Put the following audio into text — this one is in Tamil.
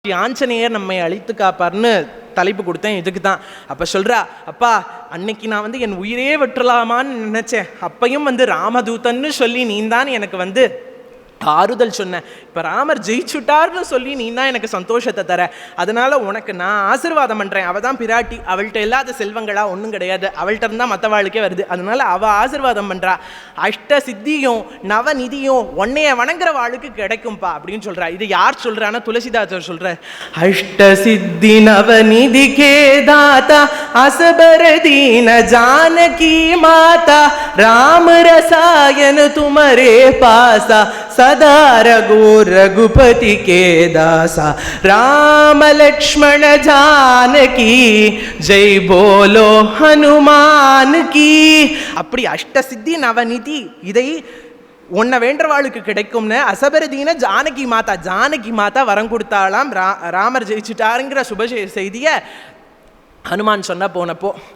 ஆஞ்சநேயர் நம்மை அழித்து காப்பார்னு தலைப்பு கொடுத்தேன் இதுக்கு தான். அப்போ சொல்கிறா, அப்பா அன்னைக்கு நான் என் உயிரே வெற்றலாமான்னு நினச்சேன், அப்பையும் ராமதூதன்னு சொல்லி நீ தான் எனக்கு ஆறுதல் சொன்னேன். இப்போ ராமர் ஜெயிச்சுட்டார்னு சொல்லி நீ தான் எனக்கு சந்தோஷத்தை தர, அதனால் உனக்கு நான் ஆசீர்வாதம் பண்ணுறேன். அவள் தான் பிராட்டி, அவள்கிட்ட இல்லாத செல்வங்களா ஒன்றும் கிடையாது, அவள்கிட்ட இருந்தால் மற்ற வாழ்க்கே வருது. அதனால் அவள் ஆசீர்வாதம் பண்ணுறா, அஷ்ட சித்தியும் நவநிதியும் உன்னைய வணங்குற வாளுக்கு கிடைக்கும்பா அப்படின்னு சொல்கிறா. இது யார் சொல்கிறான்னா துளசிதாசர் சொல்கிறார். அஷ்ட சித்தி நவநிதி கேதாதா அசபரதீன ஜானகி மாதா ராம ரசாயன துமரே பாசா सदा रघु रघुपति के दासा राम लक्ष्मण जानकी जय बोलो हनुमान की. அப்படி அஷ்டசித்தி நவநிதி இதை உன்னை வேண்டவாளுக்கு கிடைக்கும்னு அசபரதீன ஜானகி மாதா வரம் கொடுத்தாலாம். ராமர் ஜெயிச்சுட்டாருங்கிற சுப செய்தியை ஹனுமான் சொன்ன போனப்போ